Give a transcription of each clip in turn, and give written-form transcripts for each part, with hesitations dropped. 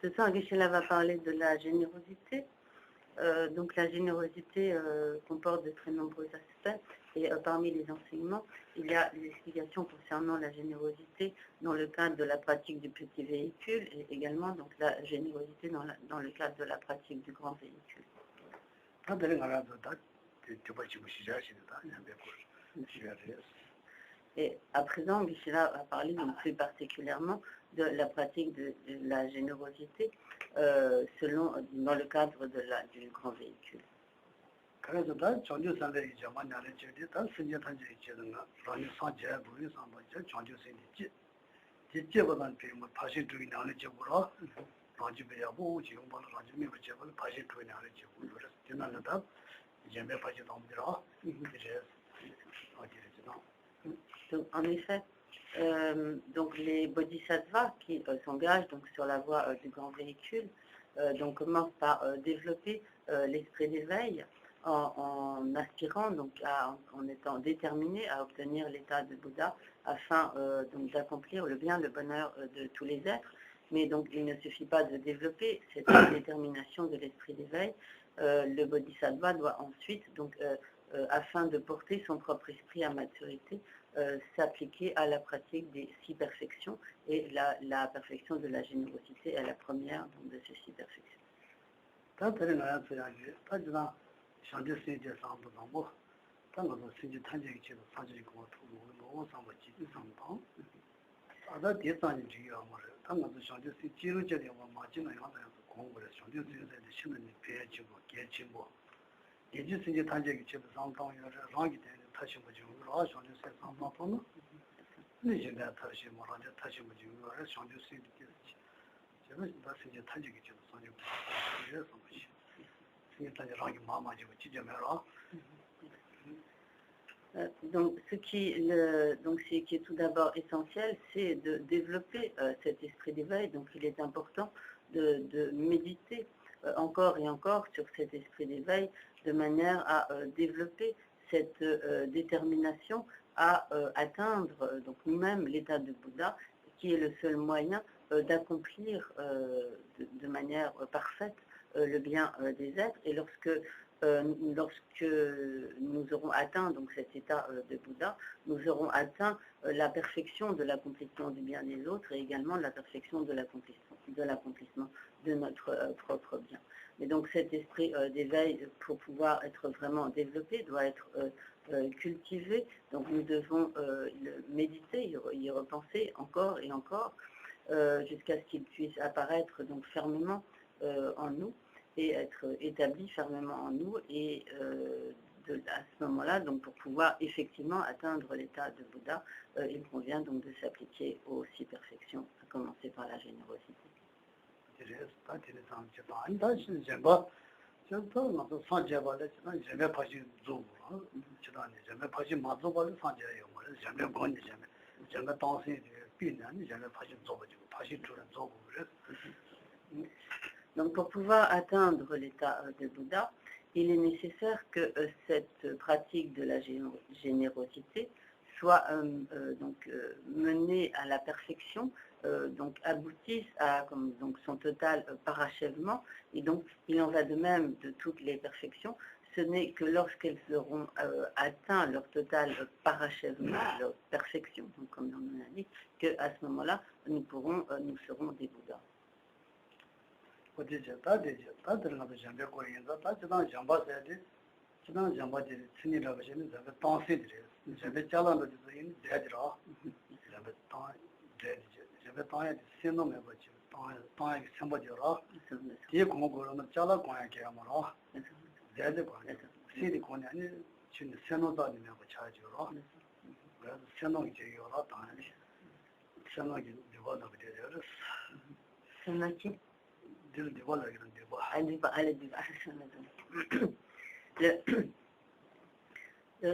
Ce soir, Geshe-la va parler de la générosité. Donc la générosité comporte de très nombreux aspects et parmi les enseignements, il y a des explications concernant la générosité dans le cadre de la pratique du petit véhicule et également donc la générosité dans le cadre de la pratique du grand véhicule. Et à présent, Geshe-la va parler donc plus particulièrement de la pratique de la générosité dans le cadre du grand véhicule. Donc, en effet, donc les bodhisattvas qui s'engagent donc sur la voie du grand véhicule donc commencent par développer l'esprit d'éveil en aspirant donc en étant déterminés à obtenir l'état de Bouddha afin donc d'accomplir le bien, le bonheur de tous les êtres. Mais donc il ne suffit pas de développer cette détermination de l'esprit d'éveil. Le bodhisattva doit ensuite donc afin de porter son propre esprit à maturité, s'appliquer à la pratique des 6 perfections et la perfection de la générosité est la première donc, de ces 6 perfections. Donc, ce qui est tout d'abord essentiel, c'est de développer cet esprit d'éveil. Donc, il est important de méditer encore et encore sur cet esprit d'éveil de manière à développer cette détermination à atteindre donc nous-mêmes l'état de Bouddha, qui est le seul moyen d'accomplir de manière parfaite le bien des êtres. Et lorsque nous aurons atteint donc cet état de Bouddha, nous aurons atteint la perfection de l'accomplissement du bien des autres et également la perfection de l'accomplissement de notre propre bien. Et donc cet esprit d'éveil, pour pouvoir être vraiment développé, doit être cultivé. Donc nous devons le méditer, y repenser encore et encore, jusqu'à ce qu'il puisse apparaître donc fermement en nous et être établi fermement en nous et à ce moment-là, donc pour pouvoir effectivement atteindre l'état de Bouddha, il convient donc de s'appliquer aux 6 perfections, à commencer par la générosité. Donc pour pouvoir atteindre l'état de Bouddha, il est nécessaire que cette pratique de la générosité soit menée à la perfection, donc aboutisse à donc son total parachèvement. Et donc il en va de même de toutes les perfections. Ce n'est que lorsqu'elles auront atteint leur total parachèvement, leur perfection, donc comme on a dit, qu'à ce moment-là, nous serons des Bouddhas.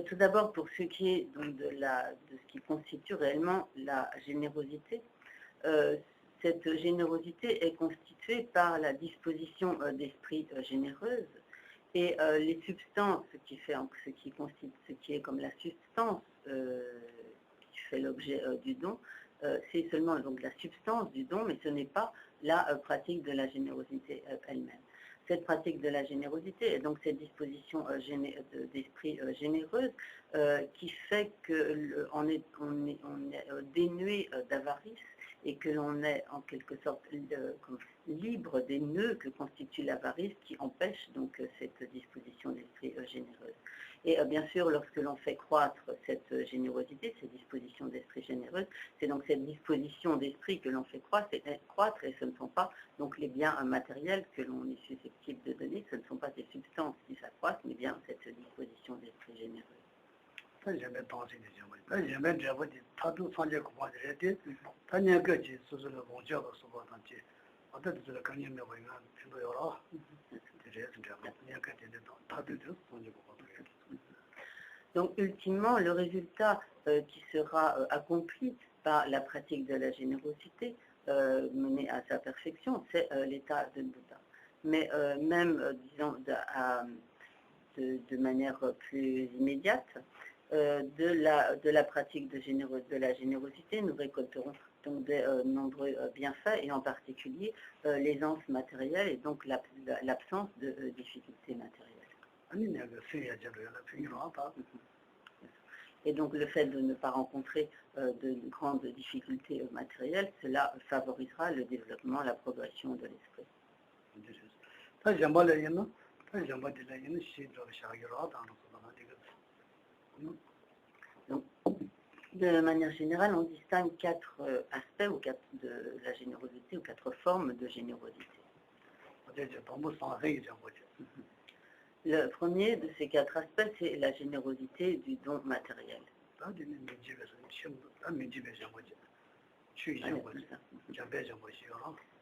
Tout d'abord, pour ce qui est donc de ce qui constitue réellement la générosité, cette générosité est constituée par la disposition d'esprit généreuse et les substances, ce qui est comme la substance qui fait l'objet du don, c'est seulement donc la substance du don, mais ce n'est pas la pratique de la générosité elle-même. Cette pratique de la générosité et donc cette disposition d'esprit généreuse qui fait qu'on est dénué d'avarice et que l'on est en quelque sorte libre des nœuds que constitue l'avarice qui empêche donc cette disposition d'esprit généreuse. Et bien sûr, lorsque l'on fait croître cette générosité, cette disposition d'esprit généreuse, c'est donc cette disposition d'esprit que l'on fait croître et ce ne sont pas donc les biens matériels que l'on est susceptible de donner, ce ne sont pas ces substances qui s'accroissent, mais bien cette disposition d'esprit généreuse. Donc, ultimement, le résultat qui sera accompli par la pratique de la générosité menée à sa perfection, c'est l'état de Bouddha. Mais même, disons, de manière plus immédiate, de la pratique de la générosité, nous récolterons donc de nombreux bienfaits, et en particulier l'aisance matérielle et donc l'absence de difficultés matérielles. Et donc le fait de ne pas rencontrer de grandes difficultés matérielles, cela favorisera le développement, la progression de l'esprit. Donc, de manière générale, on distingue quatre aspects de la générosité, ou quatre formes de générosité. Le premier de ces quatre aspects, c'est la générosité du don matériel.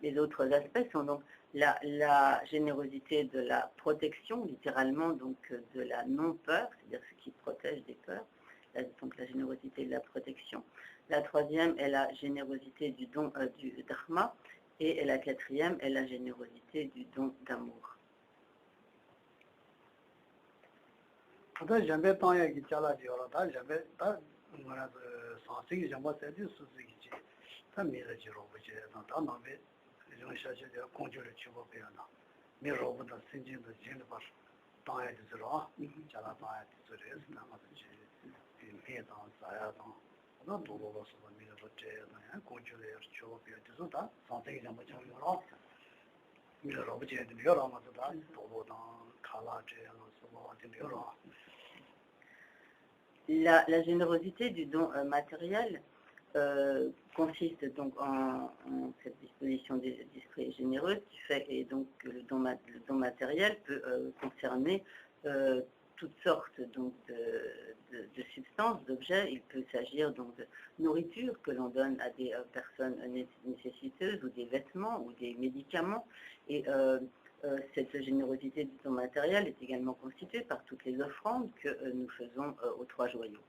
Les autres aspects sont donc la générosité de la protection, littéralement, donc de la non-peur, c'est-à-dire ce qui protège des peurs, donc la générosité de la protection. La troisième est la générosité du don du dharma, et la quatrième est la générosité du don d'amour. La générosité du don matériel consiste donc en cette disposition d'esprit généreux qui fait, et donc le don matériel peut concerner toutes sortes donc, de substances, d'objets. Il peut s'agir donc de nourriture que l'on donne à des personnes nécessiteuses, ou des vêtements, ou des médicaments. Et cette générosité du don matériel est également constituée par toutes les offrandes que nous faisons aux trois joyaux.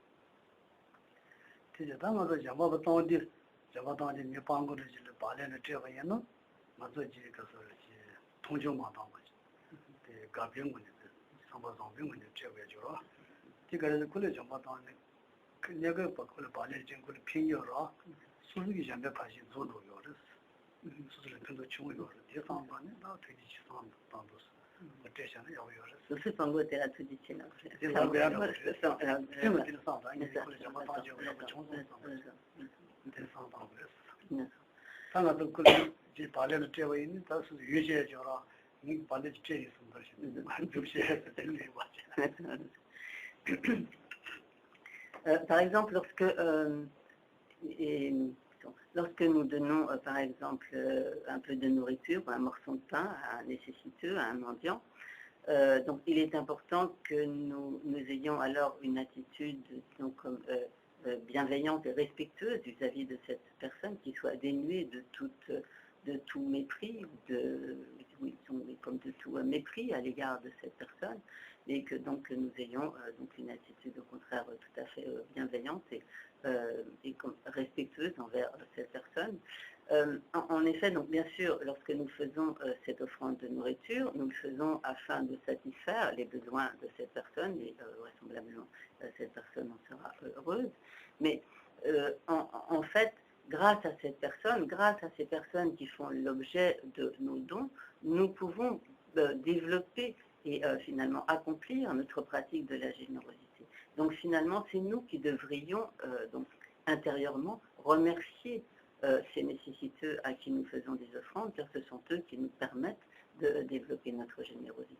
Par exemple, lorsque nous donnons, par exemple, un peu de nourriture, un morceau de pain à un nécessiteux, à un mendiant, donc il est important que nous ayons alors une attitude donc, bienveillante et respectueuse vis-à-vis de cette personne, qui soit dénuée de tout mépris, comme de tout mépris à l'égard de cette personne, et que donc nous ayons donc une attitude au contraire tout à fait bienveillante et respectueuse envers cette personne. En effet, donc bien sûr, lorsque nous faisons cette offrande de nourriture, nous le faisons afin de satisfaire les besoins de cette personne, et vraisemblablement cette personne en sera heureuse. Mais en fait, grâce à cette personne, grâce à ces personnes qui font l'objet de nos dons, nous pouvons développer et finalement accomplir notre pratique de la générosité. Donc finalement, c'est nous qui devrions donc intérieurement remercier ces nécessiteux à qui nous faisons des offrandes, car ce sont eux qui nous permettent de développer notre générosité.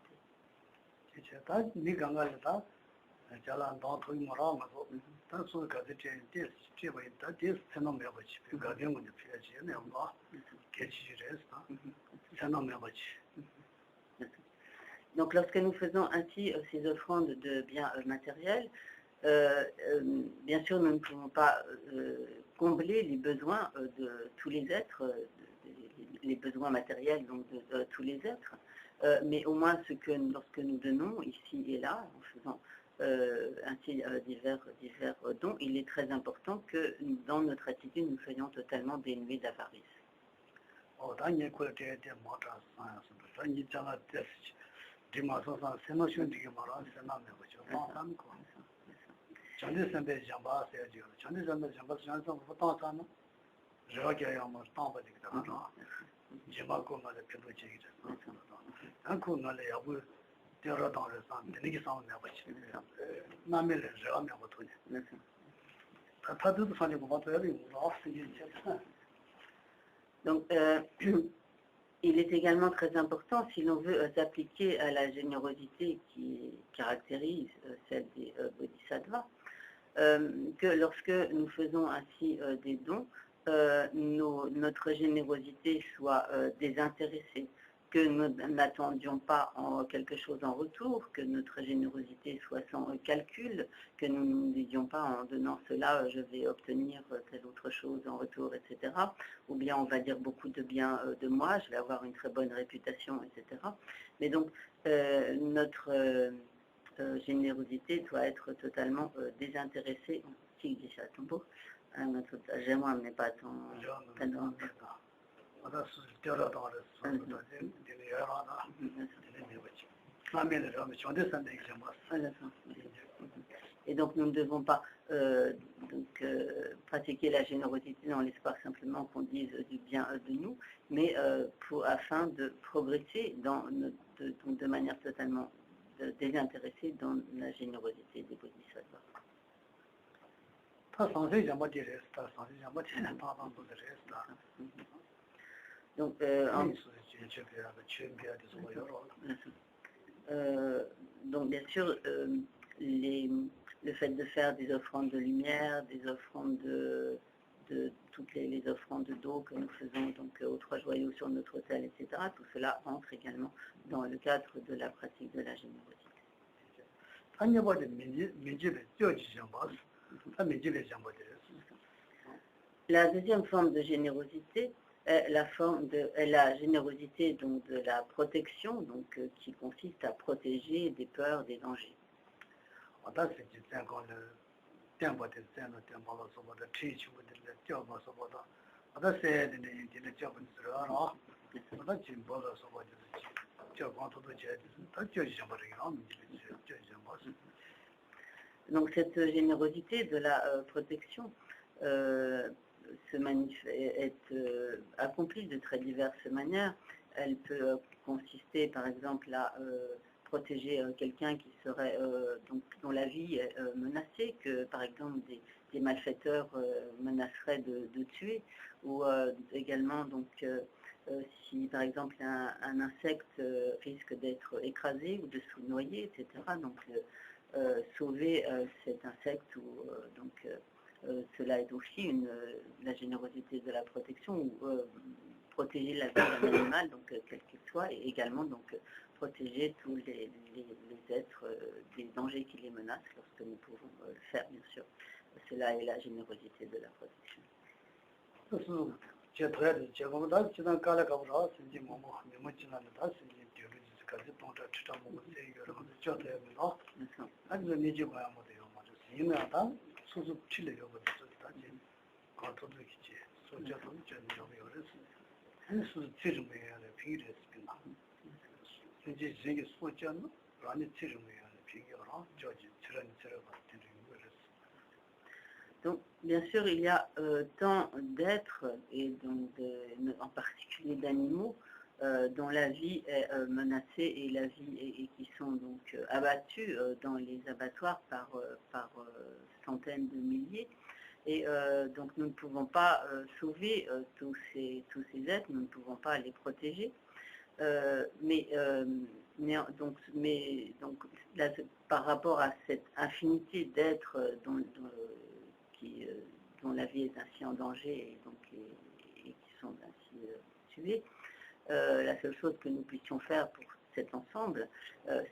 Donc lorsque nous faisons ainsi ces offrandes de biens matériels, bien sûr, nous ne pouvons pas combler les besoins de tous les êtres, les besoins matériels donc de tous les êtres, mais au moins lorsque nous donnons ici et là, en faisant ainsi divers dons, il est très important que dans notre attitude, nous soyons totalement dénués d'avarice. Donc, il est également très important, si l'on veut s'appliquer à la générosité qui caractérise celle des bodhisattvas, que lorsque nous faisons ainsi des dons, notre générosité soit désintéressée, que nous n'attendions pas quelque chose en retour, que notre générosité soit sans calcul, que nous ne nous disions pas en donnant cela, je vais obtenir telle autre chose en retour, etc. Ou bien on va dire beaucoup de bien de moi, je vais avoir une très bonne réputation, etc. Mais donc notre générosité doit être totalement désintéressée. Et donc nous ne devons pas pratiquer la générosité dans l'espoir simplement qu'on dise du bien de nous, mais afin de progresser de manière totalement désintéressée dans la générosité des bodhisattvas. Donc, donc bien sûr, le fait de faire des offrandes de lumière, des offrandes de toutes les offrandes d'eau que nous faisons donc aux trois joyaux sur notre autel, etc., tout cela entre également dans le cadre de la pratique de la générosité. La deuxième forme de générosité est la générosité donc, de la protection, donc, qui consiste à protéger des peurs, des dangers. Donc cette générosité de la protection est accomplie de très diverses manières. Elle peut consister par exemple à protéger quelqu'un qui serait dont la vie est menacée, que par exemple des malfaiteurs menaceraient de tuer, ou également donc si par exemple un insecte risque d'être écrasé ou de se noyer, etc. Donc sauver cet insecte ou donc cela est aussi la générosité de la protection, ou protéger la vie d'un animal, donc quel qu'il soit, et également donc protéger tous les êtres des dangers qui les menacent lorsque nous pouvons le faire, bien sûr. Cela est la générosité de la protection. Donc, bien sûr, il y a tant d'êtres, et donc en particulier d'animaux, dont la vie est menacée et la vie et qui sont donc abattus dans les abattoirs par centaines de milliers. Et donc nous ne pouvons pas sauver tous ces êtres, nous ne pouvons pas les protéger. Donc là, par rapport à cette infinité d'êtres dont la vie est ainsi en danger et qui sont ainsi tués, la seule chose que nous puissions faire pour cet ensemble,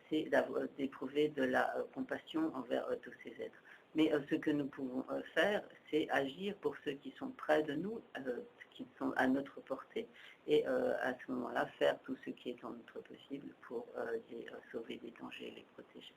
c'est d'éprouver de la compassion envers tous ces êtres. Mais ce que nous pouvons faire, c'est agir pour ceux qui sont près de nous, qui sont à notre portée, et à ce moment-là, faire tout ce qui est en notre possible pour les sauver des dangers et les protéger.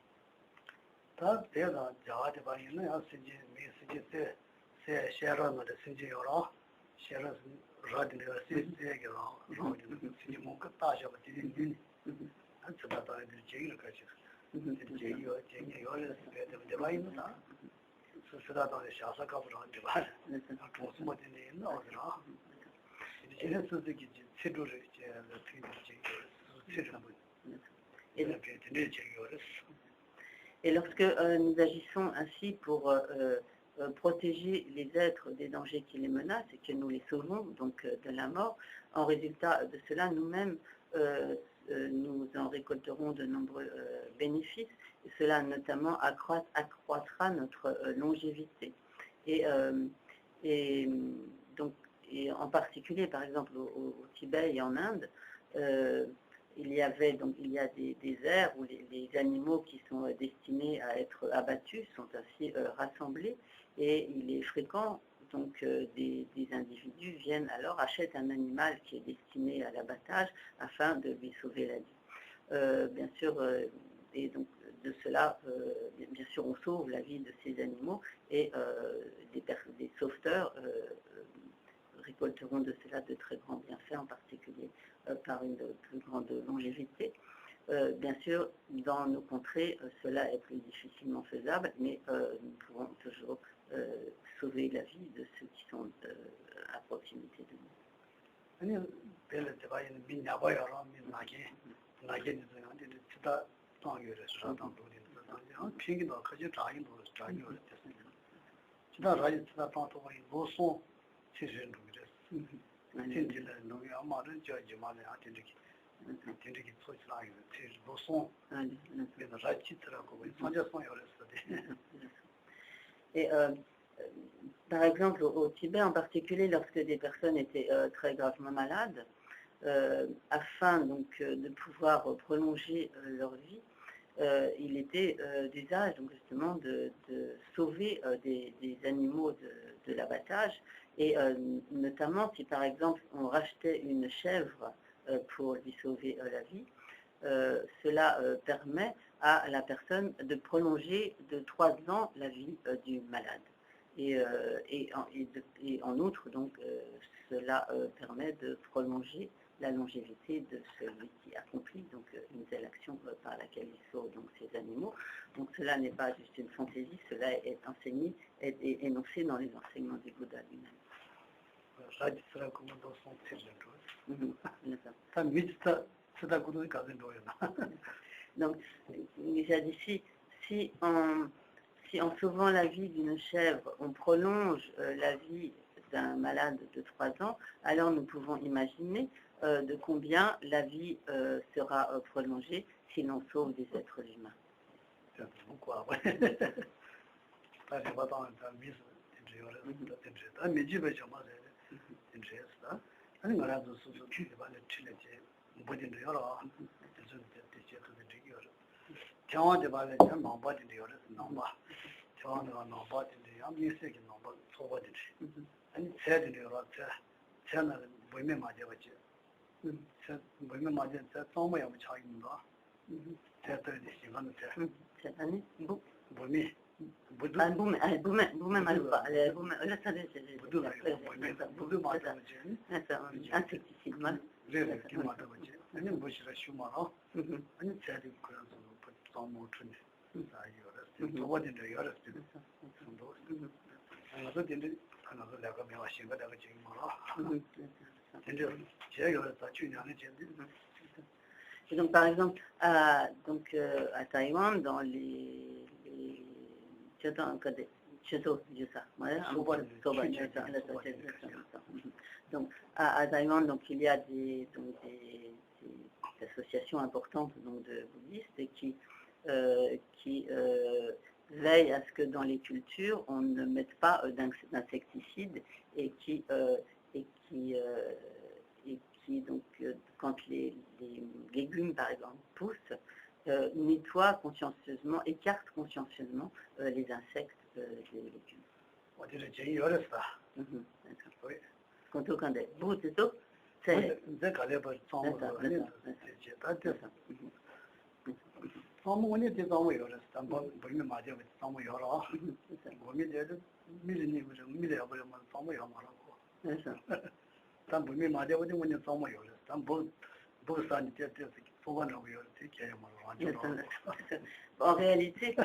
Et lorsque nous agissons ainsi pour protéger les êtres des dangers qui les menacent et que nous les sauvons donc de la mort, en résultat de cela, nous-mêmes, nous en récolterons de nombreux bénéfices, et cela notamment accroîtra notre longévité. Et en particulier, par exemple, au Tibet et en Inde, il y a des aires où les animaux qui sont destinés à être abattus sont ainsi rassemblés, et il est fréquent donc des individus viennent alors, achètent un animal qui est destiné à l'abattage afin de lui sauver la vie. Bien sûr, et donc de cela, bien sûr, on sauve la vie de ces animaux, et des sauveteurs récolteront de cela de très grands bienfaits, en particulier par une plus grande longévité. Bien sûr, dans nos contrées, cela est plus difficilement faisable, mais nous pouvons toujours sauver la vie de ceux qui sont à proximité de nous. Et par exemple, au Tibet en particulier, lorsque des personnes étaient très gravement malades, afin donc de pouvoir prolonger leur vie, il était d'usage donc justement de sauver des animaux de l'abattage, et notamment si par exemple on rachetait une chèvre pour lui sauver la vie, cela permet à la personne de prolonger de 3 ans la vie du malade. Et en outre, donc, cela permet de prolonger la longévité de celui qui accomplit donc une telle action par laquelle il sauve donc ces animaux. Donc cela n'est pas juste une fantaisie, cela est enseigné et énoncé dans les enseignements du Bouddha lui-même. Donc, déjà d'ici, si en sauvant la vie d'une chèvre, on prolonge la vie d'un malade de 3 ans, alors nous pouvons imaginer de combien la vie sera prolongée si l'on sauve des êtres humains. بومم الفا لا تنسى insecticide mal 아니 뭐시라 슈마라 아니 자리 그런 너무 춘 사이어라 도와진다 여러 정도 하나도 된데 하나도 내가 매화신 거 내가 지금 말아 근데 제가 다 주냐는 제인데 Et donc, par exemple, à Taïwan, dans les donc, à Taïwan, donc, il y a des associations importantes donc, de bouddhistes qui veillent à ce que dans les cultures, on ne mette pas d'insecticides et qui donc, quand les légumes, par exemple, poussent, nettoient consciencieusement, écartent consciencieusement les insectes des légumes. Quant au candet, vous, c'est tout? C'est en réalité,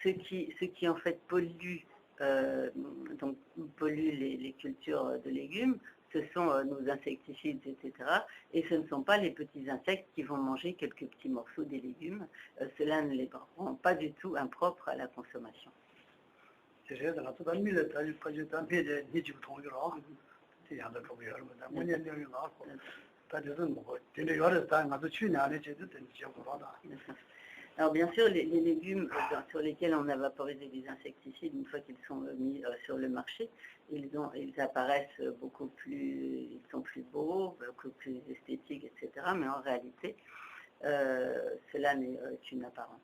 ce qui en fait pollue, les cultures de légumes, ce sont nos insecticides, etc. Et ce ne sont pas les petits insectes qui vont manger quelques petits morceaux des légumes. Cela ne les rend pas du tout impropres à la consommation. Alors bien sûr, les légumes sur lesquels on a vaporisé des insecticides, une fois qu'ils sont mis sur le marché, ils apparaissent beaucoup plus, ils sont plus beaux, beaucoup plus esthétiques, etc. Mais en réalité, cela n'est qu'une apparence.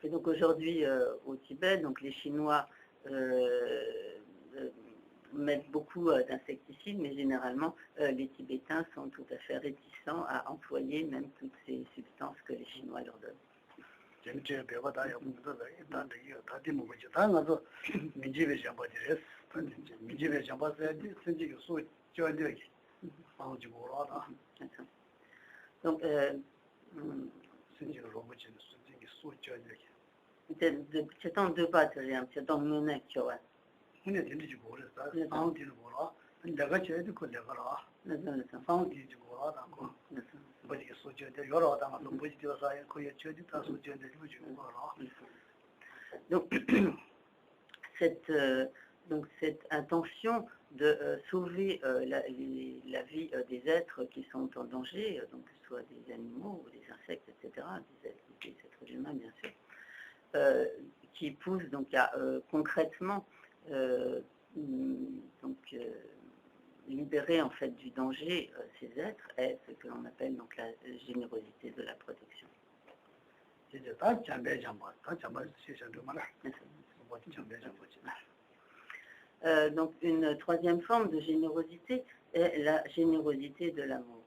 Et donc aujourd'hui au Tibet, donc les Chinois mettent beaucoup d'insecticides, mais généralement les Tibétains sont tout à fait réticents à employer même toutes ces substances que les Chinois leur donnent. Donc, c'est en deux pas, c'est dans le nez, tu vois. Donc cette intention de sauver la vie des êtres qui sont en danger, donc que ce soit des animaux ou des insectes, etc., des êtres humains bien sûr, qui pousse donc à concrètement libérer en fait du danger ces êtres est ce que l'on appelle donc la générosité de la protection. Donc une troisième forme de générosité est la générosité de l'amour.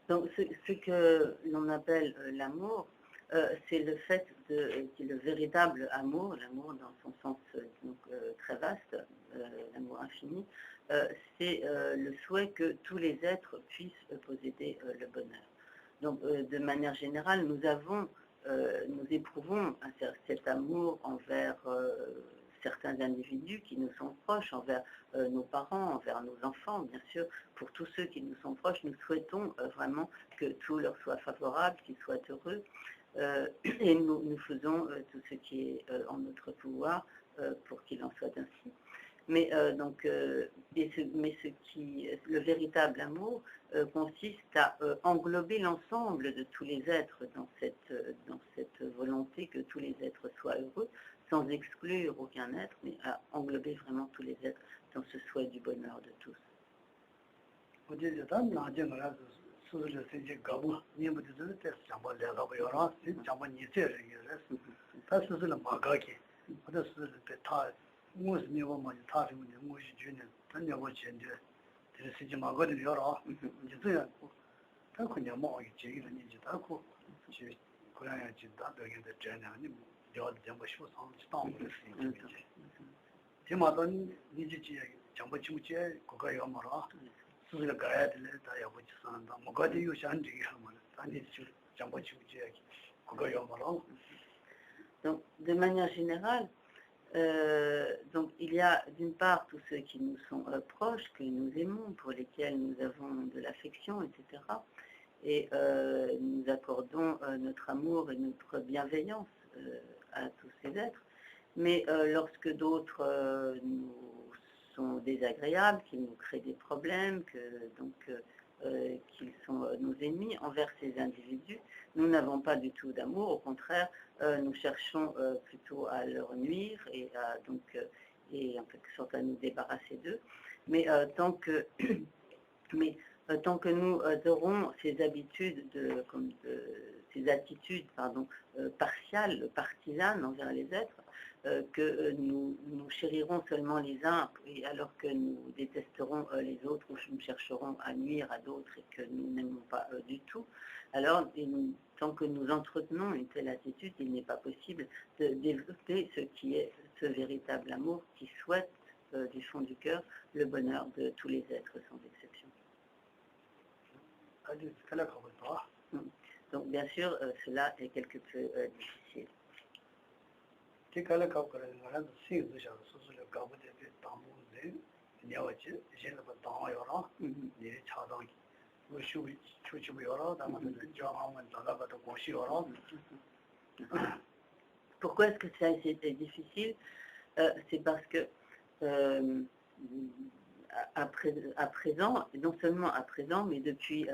Donc ce que l'on appelle l'amour, c'est le fait que le véritable amour, l'amour dans son sens très vaste, l'amour infini, c'est le souhait que tous les êtres puissent posséder le bonheur. Donc de manière générale, nous éprouvons cet amour envers certains individus qui nous sont proches, envers nos parents, envers nos enfants, bien sûr, pour tous ceux qui nous sont proches, nous souhaitons vraiment que tout leur soit favorable, qu'ils soient heureux, et nous faisons tout ce qui est en notre pouvoir pour qu'il en soit ainsi. Mais le véritable amour consiste à englober l'ensemble de tous les êtres dans cette volonté que tous les êtres soient heureux, sans exclure aucun être, mais à englober vraiment tous les êtres dans ce souhait du bonheur de tous. Donc, de manière générale, donc il y a d'une part tous ceux qui nous sont proches, que nous aimons, pour lesquels nous avons de l'affection, etc. Et nous accordons notre amour et notre bienveillance à tous ces êtres. Mais lorsque d'autres nous sont désagréables, qu'ils nous créent des problèmes, qu'ils sont nos ennemis envers ces individus, nous n'avons pas du tout d'amour. Au contraire, nous cherchons plutôt à leur nuire et en quelque sorte à nous débarrasser d'eux. Mais tant que nous aurons ces attitudes partiales, partisanes envers les êtres, que nous chérirons seulement les uns, et alors que nous détesterons les autres, ou nous chercherons à nuire à d'autres et que nous n'aimons pas du tout, alors tant que nous entretenons une telle attitude, il n'est pas possible de développer ce véritable amour qui souhaite du fond du cœur le bonheur de tous les êtres sans exception. Donc bien sûr, cela est quelque peu difficile. Pourquoi est-ce que ça a été difficile? C'est parce que à présent, et non seulement à présent, mais depuis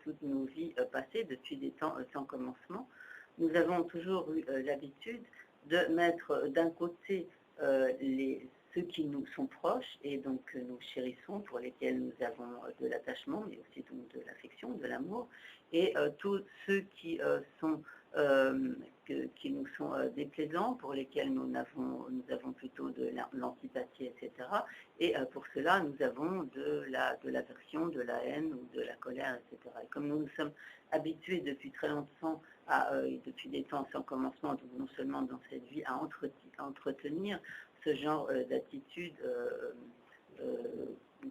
toutes nos vies passées, depuis des temps sans commencement, nous avons toujours eu l'habitude de mettre d'un côté ceux qui nous sont proches et donc que nous chérissons, pour lesquels nous avons de l'attachement, mais aussi donc de l'affection, de l'amour, et tous ceux qui nous sont déplaisants, pour lesquels nous avons plutôt de l'antipathie, etc. Et pour cela, nous avons de l'aversion, de la haine ou de la colère, etc. Et comme nous nous sommes habitués depuis très longtemps, depuis des temps sans commencement, donc non seulement dans cette vie, à entretenir ce genre d'attitude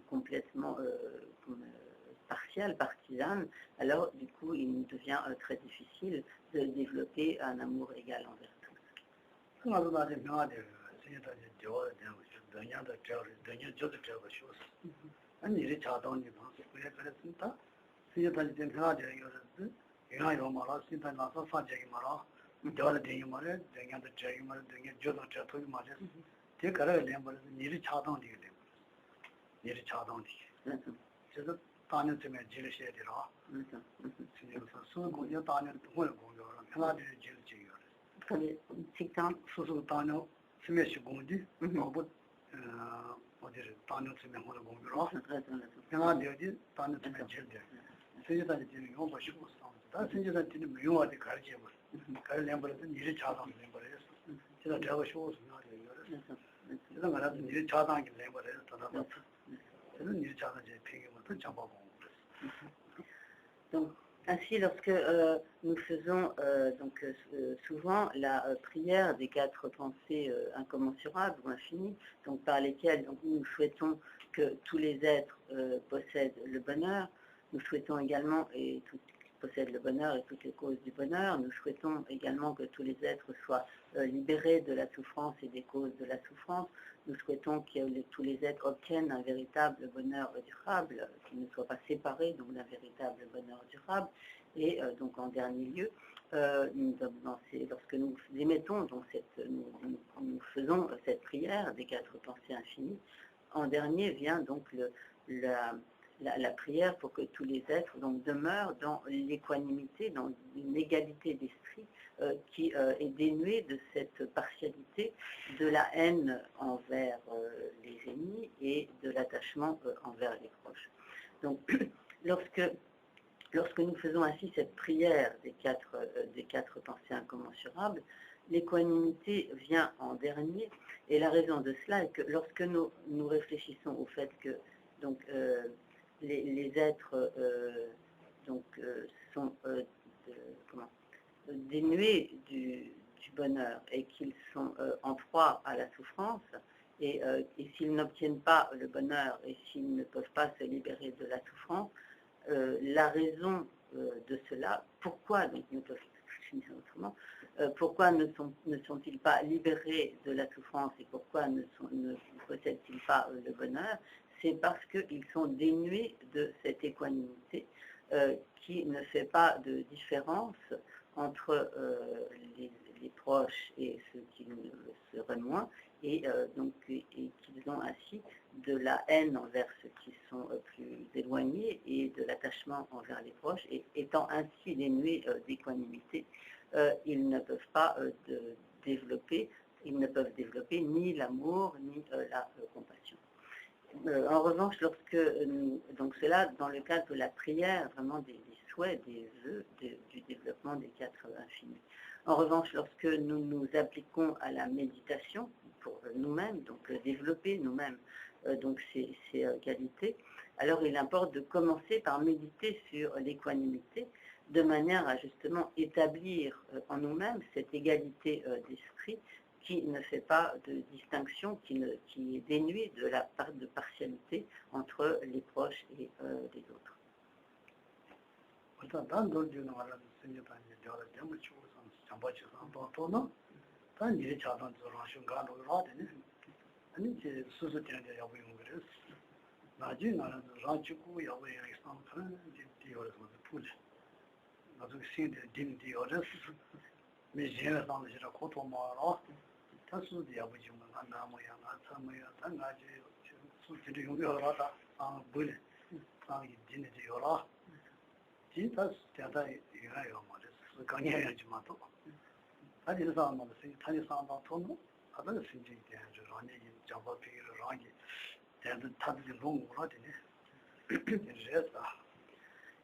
complètement partiale, partisane, alors du coup il nous devient très difficile de développer un amour égal envers tous. Donc, ainsi, lorsque nous faisons souvent la prière des 4 pensées incommensurables ou infinies, donc par lesquelles nous souhaitons que tous les êtres possèdent le bonheur, nous souhaitons également, et possède le bonheur et toutes les causes du bonheur. Nous souhaitons également que tous les êtres soient libérés de la souffrance et des causes de la souffrance. Nous souhaitons que tous les êtres obtiennent un véritable bonheur durable, qu'ils ne soient pas séparés donc d'un véritable bonheur durable. Et donc en dernier lieu, lorsque nous émettons donc nous faisons cette prière des 4 pensées infinies, en dernier vient donc la prière pour que tous les êtres donc, demeurent dans l'équanimité, dans une égalité d'esprit qui est dénuée de cette partialité, de la haine envers les ennemis et de l'attachement envers les proches. Donc, lorsque nous faisons ainsi cette prière des quatre pensées incommensurables, l'équanimité vient en dernier, et la raison de cela est que lorsque nous réfléchissons au fait que donc, les êtres sont dénués du bonheur et qu'ils sont en proie à la souffrance, et s'ils n'obtiennent pas le bonheur et s'ils ne peuvent pas se libérer de la souffrance, la raison de cela, pourquoi donc ne peuvent autrement, pourquoi ne sont-ils pas libérés de la souffrance et pourquoi ne possèdent-ils pas le bonheur? C'est parce qu'ils sont dénués de cette équanimité qui ne fait pas de différence entre les proches et ceux qui le seraient moins, et qu'ils ont ainsi de la haine envers ceux qui sont plus éloignés et de l'attachement envers les proches, et étant ainsi dénués d'équanimité, ils ne peuvent pas développer ni l'amour ni la compassion. En revanche, donc cela dans le cadre de la prière, vraiment des souhaits, des vœux du développement des 4 infinis. En revanche, lorsque nous nous appliquons à la méditation pour nous-mêmes, donc développer nous-mêmes donc ces qualités, alors il importe de commencer par méditer sur l'équanimité, de manière à justement établir en nous-mêmes cette égalité d'esprit qui ne fait pas de distinction, qui est dénuée de partialité entre les proches et les autres.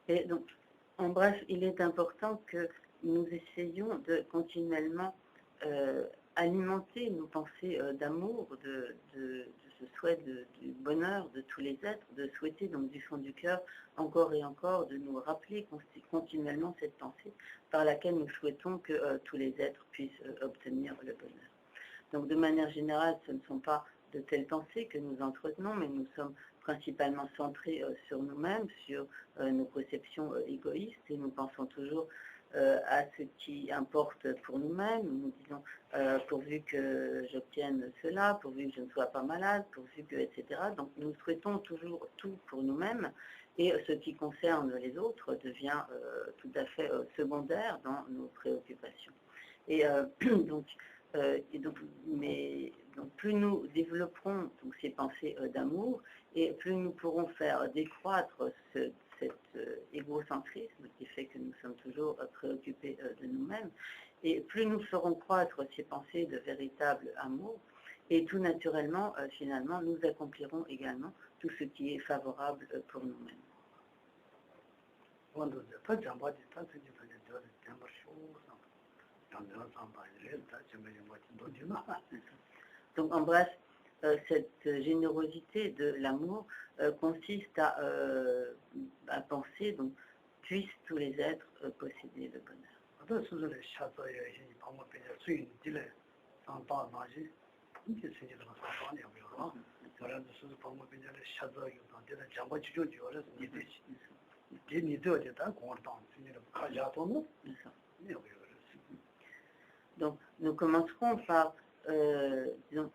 Et donc, en bref, il est important que nous essayions de continuellement alimenter nos pensées d'amour, de ce souhait du bonheur de tous les êtres, de souhaiter donc du fond du cœur encore et encore, de nous rappeler continuellement cette pensée par laquelle nous souhaitons que tous les êtres puissent obtenir le bonheur. Donc de manière générale, ce ne sont pas de telles pensées que nous entretenons, mais nous sommes principalement centrés sur nous-mêmes, sur nos conceptions égoïstes, et nous pensons toujours à ce qui importe pour nous-mêmes. Nous disons pourvu que j'obtienne cela, pourvu que je ne sois pas malade, pourvu que, etc. Donc nous souhaitons toujours tout pour nous-mêmes, et ce qui concerne les autres devient tout à fait secondaire dans nos préoccupations. Et donc plus nous développerons donc, ces pensées d'amour, et plus nous pourrons faire décroître cet égocentrisme qui fait que nous sommes toujours préoccupés de nous-mêmes, et plus nous ferons croître ces pensées de véritable amour, et tout naturellement, finalement, nous accomplirons également tout ce qui est favorable pour nous-mêmes. Donc en bref, cette générosité de l'amour consiste à penser, donc puissent tous les êtres posséder le bonheur. Donc, nous commencerons par, disons,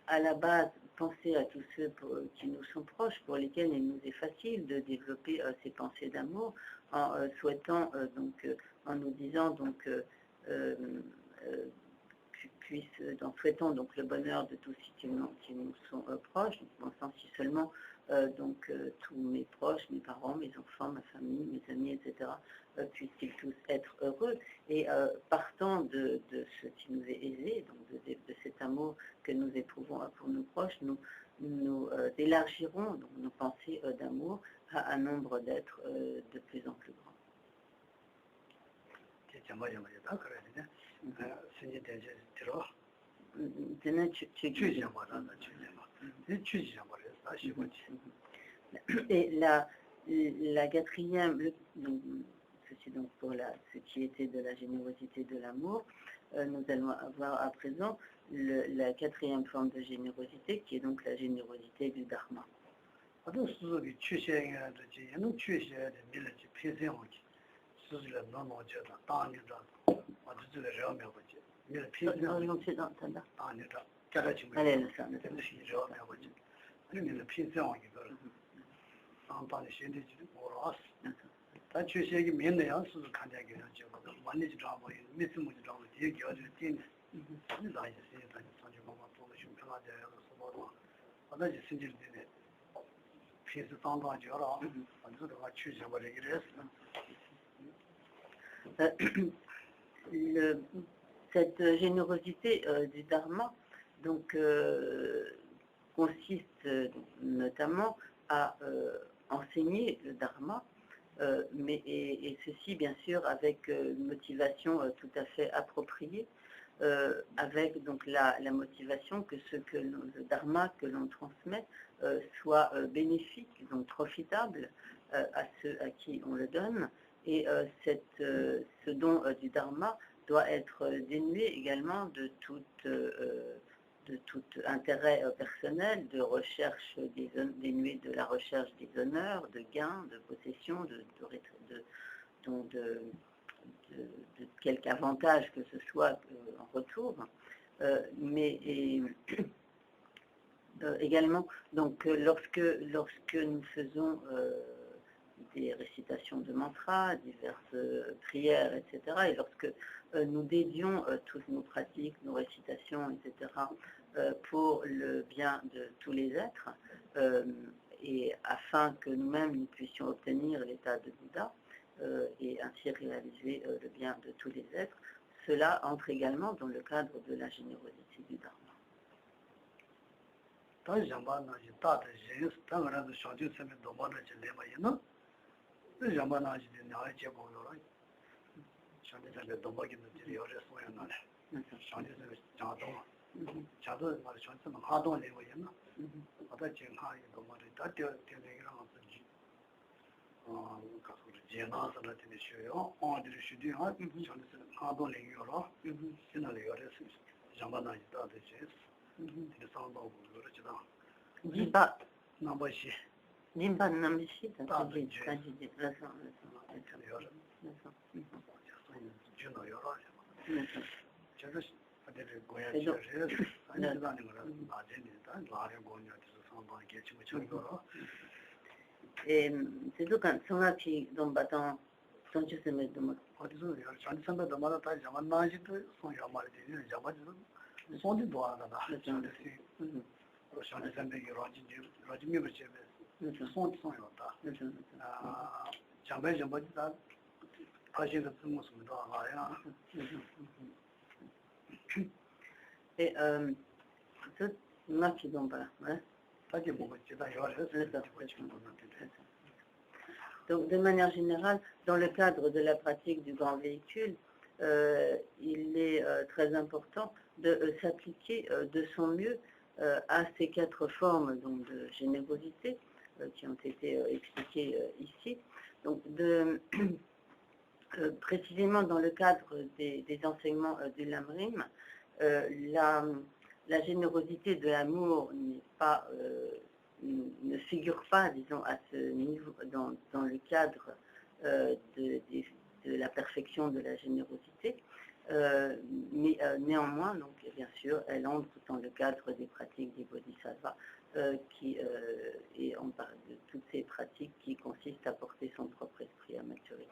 à la base, penser à tous ceux qui nous sont proches, pour lesquels il nous est facile de développer ces pensées d'amour, en souhaitant, en nous disant, en souhaitant donc le bonheur de tous ceux qui nous sont proches, en pensant si seulement tous mes proches, mes parents, mes enfants, ma famille, mes amis, etc., puissent-ils tous être heureux. Et partant de ce qui nous est aisé, donc de cet amour que nous éprouvons pour nos proches, nous élargirons donc, nos pensées d'amour à un nombre d'êtres de plus en plus grand. Et la quatrième, ceci donc pour ce qui était de la générosité de l'amour, nous allons avoir à présent la quatrième forme de générosité qui est donc la générosité du dharma. Cette générosité du dharma donc, consiste notamment à enseigner le dharma, et ceci bien sûr avec une motivation tout à fait appropriée, avec donc la motivation que le dharma que l'on transmet soit bénéfique, donc profitable à ceux à qui on le donne, et ce don du dharma doit être dénué également de tout intérêt personnel, de recherche dénué de la recherche des honneurs, de gains, de possession, de quelque avantage que ce soit en retour, mais également donc lorsque nous faisons des récitations de mantras, diverses prières, etc., et lorsque nous dédions toutes nos pratiques, nos récitations, etc., pour le bien de tous les êtres, et afin que nous-mêmes nous puissions obtenir l'état de Bouddha, et ainsi réaliser le bien de tous les êtres, cela entre également dans le cadre de la générosité du Dharma. Nimba Nambishi, et c'est tout quand on a qui dans battant sans tu sais mais de moi et tout ma qui dans pas donc de manière générale dans le cadre de la pratique du grand véhicule, il est très important de s'appliquer de son mieux à ces quatre formes donc, de générosité qui ont été expliquées ici. Donc, précisément dans le cadre des enseignements du Lamrim, la générosité de l'amour n'est pas ne figure pas, disons, à ce niveau, dans le cadre de la perfection de la générosité, mais néanmoins, donc, bien sûr, elle entre dans le cadre des pratiques des bodhisattvas, et on parle de toutes ces pratiques qui consistent à porter son propre esprit à maturité.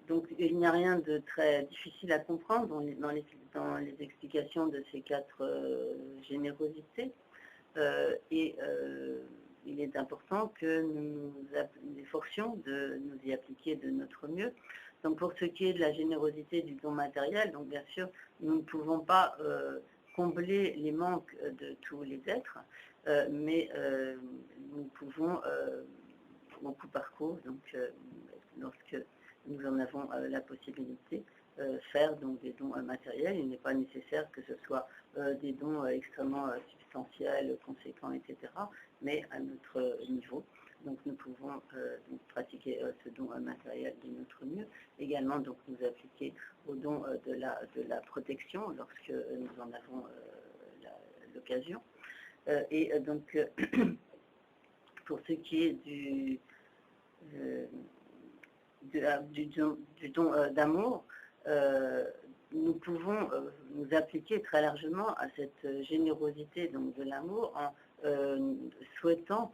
Donc il n'y a rien de très difficile à comprendre dans les explications de ces quatre générosités, et il est important que nous nous efforcions de nous y appliquer de notre mieux. Donc pour ce qui est de la générosité du don matériel, donc bien sûr nous ne pouvons pas combler les manques de tous les êtres, mais nous pouvons au coup par coup, donc lorsque nous en avons la possibilité, faire donc des dons matériels. Il n'est pas nécessaire que ce soit des dons extrêmement substantiels, conséquents, etc., mais à notre niveau. Donc nous pouvons donc pratiquer ce don matériel de notre mieux. Également donc nous appliquer au don de la protection lorsque nous en avons l'occasion. Et donc pour ce qui est du don d'amour, nous pouvons nous appliquer très largement à cette générosité donc, de l'amour en souhaitant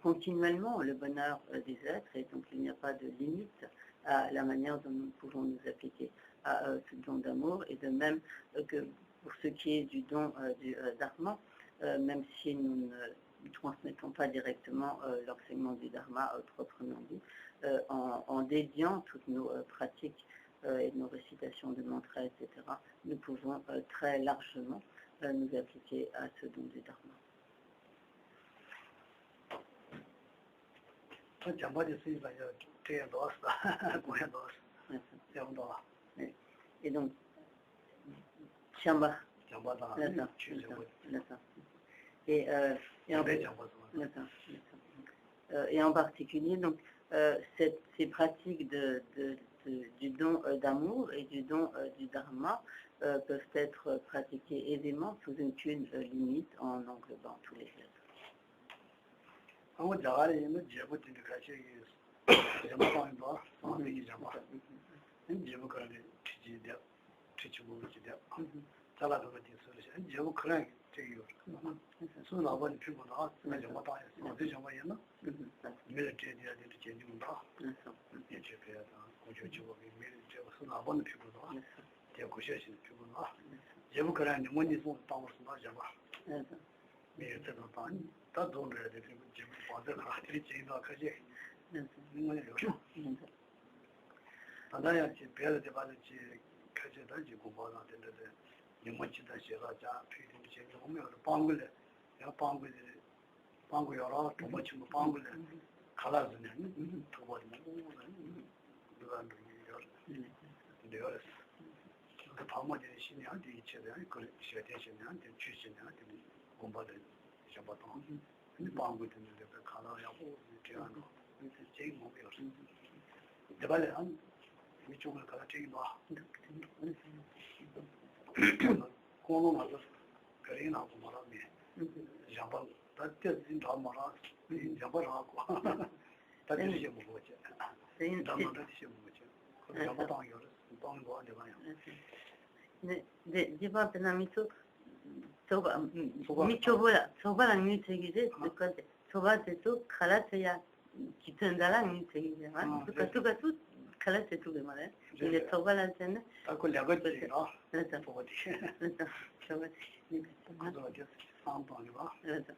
continuellement le bonheur des êtres, et donc il n'y a pas de limite à la manière dont nous pouvons nous appliquer à ce don d'amour, et de même que pour ce qui est du don du dharma, même si nous ne transmettons pas directement l'enseignement du dharma proprement dit, en dédiant toutes nos pratiques et nos récitations de mantras, etc., nous pouvons très largement nous appliquer à ce don du dharma. Et donc, Shamba. Et en particulier, donc, ces pratiques du don d'amour et du don du dharma peuvent être pratiquées aisément sous aucune limite en englobant tous les êtres. soba michobola soba lang ni tegide tuka soba tetu khala teya kitendala ni tegide ma tuka tu khala tetu de mare ile soba la tenne tako laga ji no lata podi lata soba ni ko de sambang ba lata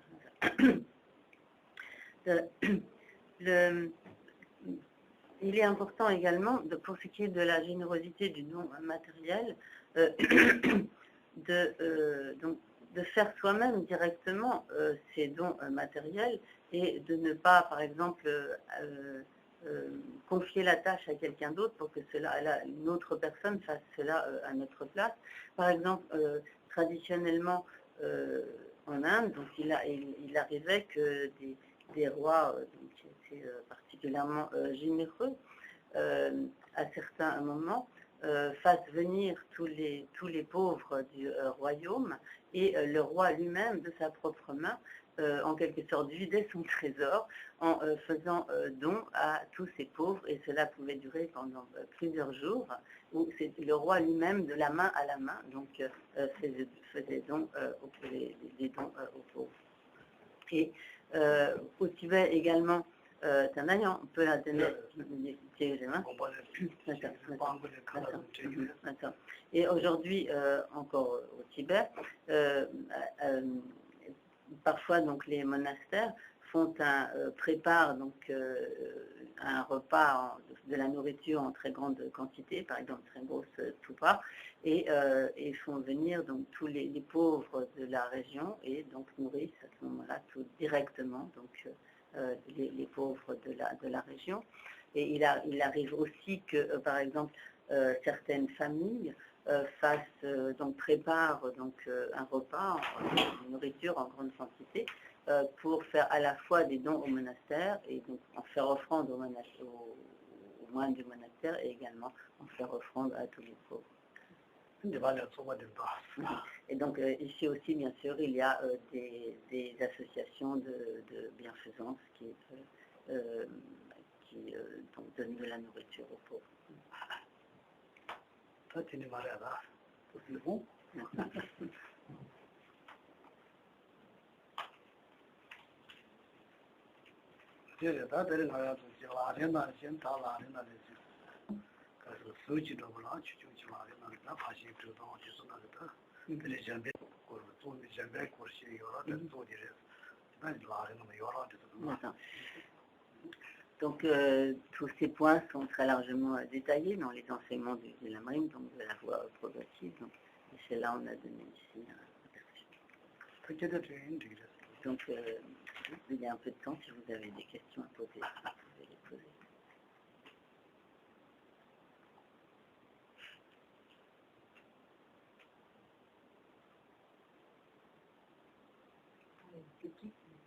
il est important également, pour ce qui est de la générosité du don matériel, de faire soi-même directement ces dons matériels et de ne pas, par exemple, confier la tâche à quelqu'un d'autre pour que une autre personne fasse cela à notre place. Par exemple, traditionnellement, en Inde, donc il arrivait que des rois qui étaient particulièrement généreux à certains moments fassent venir tous les pauvres du royaume et le roi lui-même de sa propre main en quelque sorte vidait son trésor en faisant don à tous ces pauvres, et cela pouvait durer pendant plusieurs jours, où c'est le roi lui-même de la main à la main donc faisait don des dons aux pauvres. Et au Tibet également, on peut la donner. Et aujourd'hui, encore au Tibet, parfois donc les monastères préparent donc un repas de la nourriture en très grande quantité, par exemple très grosse toupa, et font venir donc tous les pauvres de la région et donc nourrissent à ce moment-là tout directement donc les pauvres de la région. Et il arrive aussi que par exemple certaines familles préparent un repas, une nourriture en grande quantité pour faire à la fois des dons au monastère et donc en faire offrande aux moines du monastère et également en faire offrande à tous les pauvres. Et donc ici aussi bien sûr il y a des associations de bienfaisance qui donnent de la nourriture aux pauvres. Toi, tu n'es pas là, c'est bon. Donc tous ces points sont très largement détaillés dans les enseignements du Lamrim, donc de la voie progressive. Donc, et c'est là on a donné ici donc il y a un peu de temps, si vous avez des questions à poser, vous pouvez les poser.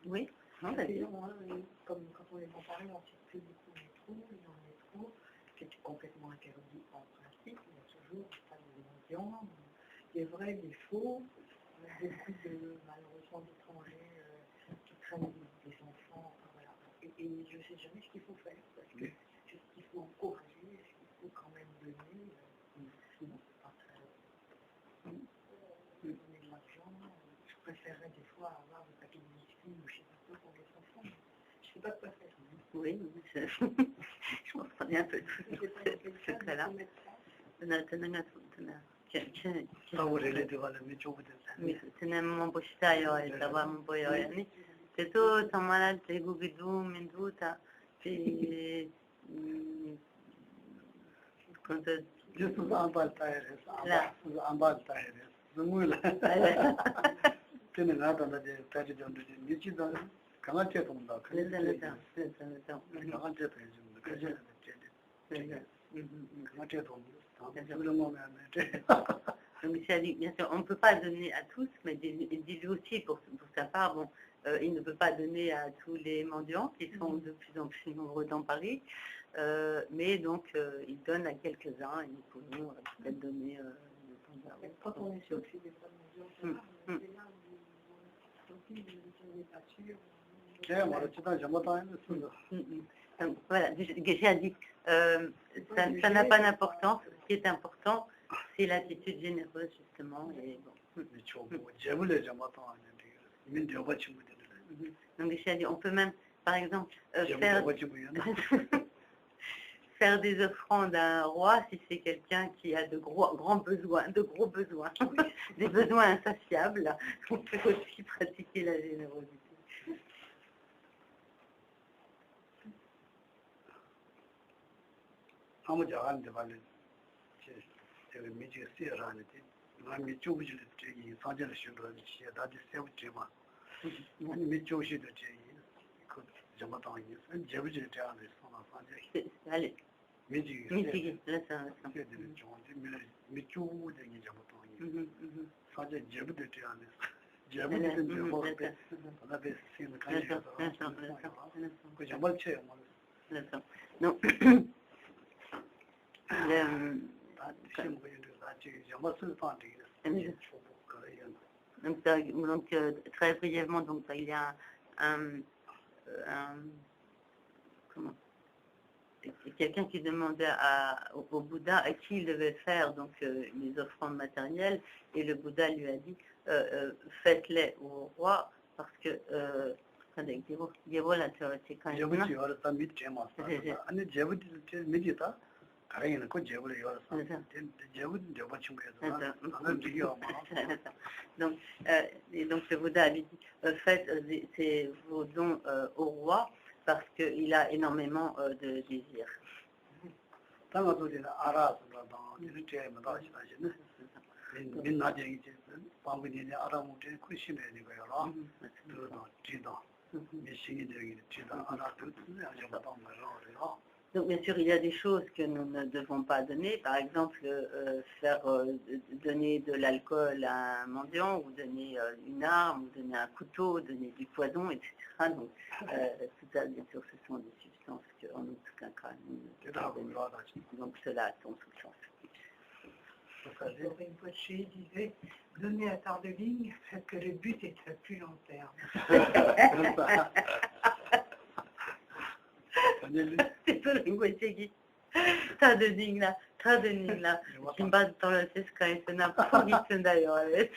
Oui, non, comme quand on est en Paris, on circule beaucoup en métro, et dans le métro, c'est complètement interdit en principe, il y a toujours des mendiants, des vrais, des faux, beaucoup malheureusement d'étrangers qui traînent des enfants, voilà. Et je ne sais jamais ce qu'il faut faire, parce que est-ce qu'il faut encourager, est-ce qu'il faut quand même donner, sinon c'est pas très... donner de l'argent, je préférerais des fois avoir des paquets de biscuits ou je sais pas quoi pour les enfants, mais je ne sais pas quoi faire. Oui, je comprends bien un peu tout ce cas-là. Tenemos bostayo estaba muy yani teto tamara te gugidu minduta te cuando Yusuf ambal tayres ambal tayres zumula tene nada de tayre de nichi da kana te tumda kana te bien sûr, on ne peut pas donner à tous, mais dis-lui aussi pour sa part, bon, il ne peut pas donner à tous les mendiants qui sont de plus en plus nombreux dans Paris, mais donc il donne à quelques-uns et nous pouvons peut-être donner quand on est sûr que c'est des mendiants, c'est là où on n'est pas sûr. Voilà, j'ai dit, ça n'a pas d'importance. Ce qui est important, c'est l'attitude généreuse, justement. Et bon, Donc, on peut même, par exemple, faire des offrandes à un roi si c'est quelqu'un qui a de gros besoins, des besoins insatiables. On peut aussi pratiquer la générosité. Allez. Non. Donc, très brièvement, donc, il y a comment, quelqu'un qui demandait au Bouddha à qui il devait faire donc, les offrandes matérielles, et le Bouddha lui a dit faites-les au roi parce que donc, le Bouddha lui dit faites vos dons au roi parce qu'il a énormément de désirs. Donc, bien sûr, il y a des choses que nous ne devons pas donner. Par exemple, donner de l'alcool à un mendiant, ou donner une arme, ou donner un couteau, donner du poison, etc. Donc, tout ça, bien sûr, ce sont des substances qu'en aucun cas nous ne devons donner. Donc, cela a son sens. Une pochée disait donner à Tardeling parce que le but est à plus long terme. 타드닝라 김밥 떨어질 수가 있으나 포기 쓴다요. 왜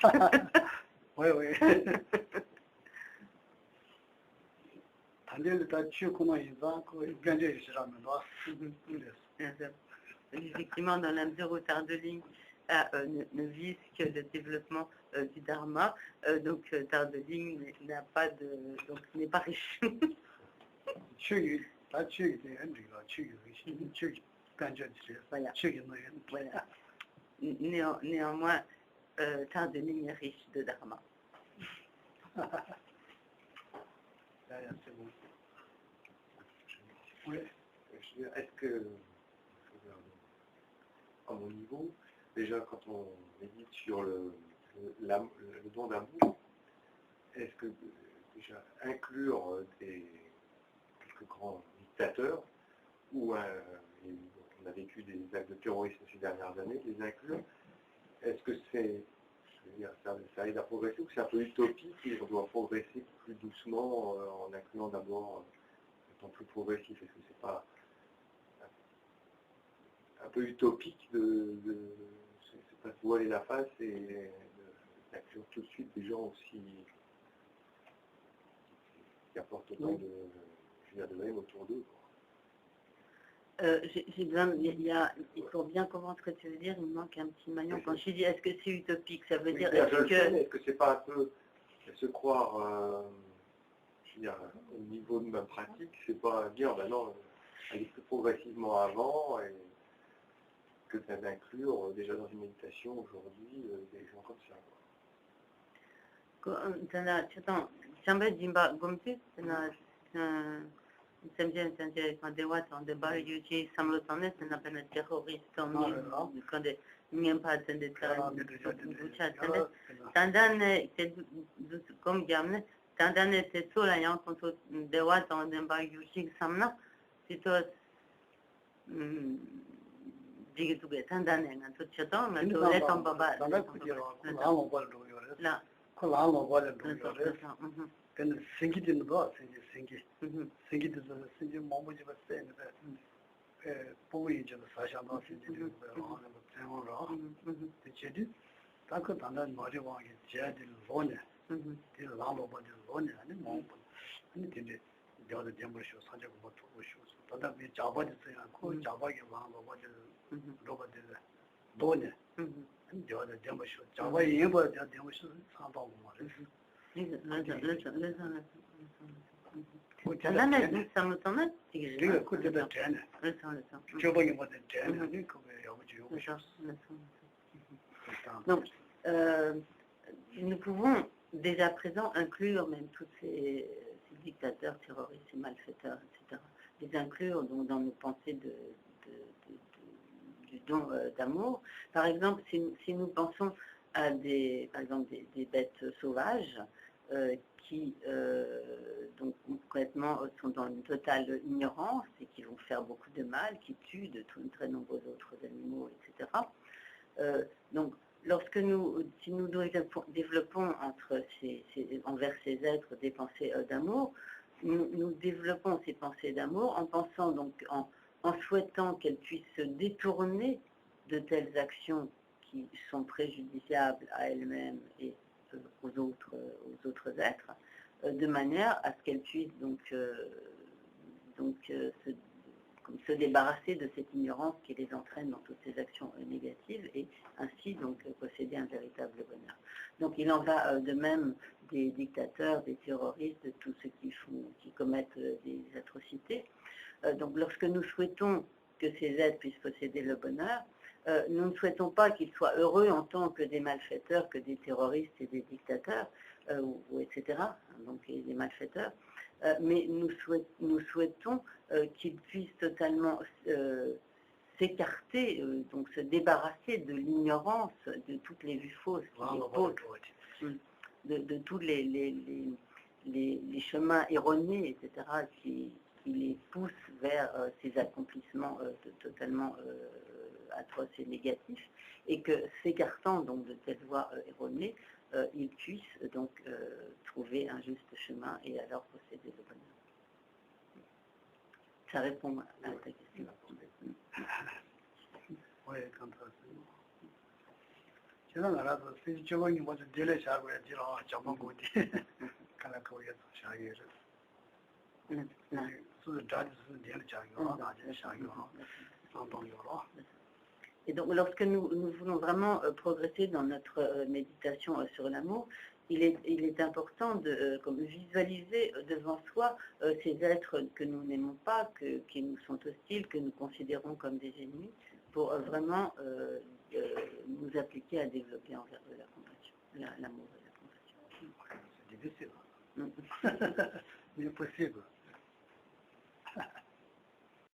단대를 다 치우고만 인사 그 견제 있으라면 와. Effectivement, dans la mesure où Tardeling ne vise que le développement du Dharma, donc Tardeling n'a pas donc n'est pas riche. Voilà. Voilà. Néanmoins, Tardeling est riche de Dharma. C'est bon. Oui. Est-ce que, à mon niveau, déjà quand on médite sur le don d'amour, est-ce que déjà inclure quelques grands dictateurs ou on a vécu des actes de terrorisme ces dernières années, les inclure, est-ce que ça aide à progresser ou c'est un peu utopique et on doit progresser plus doucement en incluant d'abord étant plus progressif? Est-ce que c'est pas un peu utopique de pas se voiler la face et d'inclure tout de suite des gens aussi qui apportent autant de même autour d'eux? J'ai besoin, il faut bien comprendre ce que tu veux dire, il me manque un petit maillon. Quand je dis est-ce que c'est utopique, ça veut dire est-ce que c'est pas un peu se croire je veux dire, au niveau de ma pratique, c'est pas dire ben non, aller plus progressivement avant et que d'inclure déjà dans une méditation aujourd'hui des gens comme ça. 근데 생기는 거 생기도 뭐지 봤어요. 보고 이제 사실 안 생기는 거 하는 거 때문에 되지. 딱 그 단단 머리 왕이 제아들 로네 그 라로바들 로네 아니 뭐 아니 근데 여자 점버쇼 사자고 뭐 도쇼 다다 비 잡아졌어요 그 잡아게 왕로바들 로바들 로네 아니 여자 점버쇼 잡아 예버 점버쇼 상방 말이야 لا لسه مصمت تيجي 그게 그때도 되네 لسه 저번에 뭐든 되네 그거 여보지 여보시 Donc, nous pouvons dès à présent inclure même tous ces dictateurs, terroristes et malfaiteurs, etc., les inclure donc, dans nos pensées du don d'amour. Par exemple, si nous pensons à par exemple, des bêtes sauvages qui donc concrètement sont dans une totale ignorance et qui vont faire beaucoup de mal, qui tuent de très nombreux autres animaux, etc. Donc, si nous développons envers ces êtres des pensées d'amour, nous développons ces pensées d'amour en pensant donc, en souhaitant qu'elles puissent se détourner de telles actions qui sont préjudiciables à elles-mêmes et aux autres êtres, de manière à ce qu'elles puissent se débarrasser de cette ignorance qui les entraîne dans toutes ces actions négatives et ainsi donc posséder un véritable bonheur. Donc il en va de même des dictateurs, des terroristes, de tous ceux qui commettent des atrocités. Donc lorsque nous souhaitons que ces êtres puissent posséder le bonheur, nous ne souhaitons pas qu'ils soient heureux en tant que des malfaiteurs, que des terroristes et des dictateurs, etc., donc des malfaiteurs, mais nous souhaitons qu'ils puissent totalement s'écarter, donc se débarrasser de l'ignorance, de toutes les vues fausses, de tous les chemins erronés, etc., qui les poussent vers ces accomplissements totalement atroces et négatifs, et que s'écartant donc de cette voie erronée, ils puissent donc trouver un juste chemin et alors posséder le bonheur. Ça répond à ta question. Oui, quand 제가 알아서 저번에 무슨 딜레 샤고야 지라 저번 거지 kana kawai shaye su da su 딜레 샤고 나제 샤고 상동요로. Et donc, lorsque nous voulons vraiment progresser dans notre méditation sur l'amour, il est important de visualiser devant soi ces êtres que nous n'aimons pas, qui nous sont hostiles, que nous considérons comme des ennemis, pour vraiment nous appliquer à développer envers eux la compassion, l'amour et la compassion. C'est difficile. Mais possible.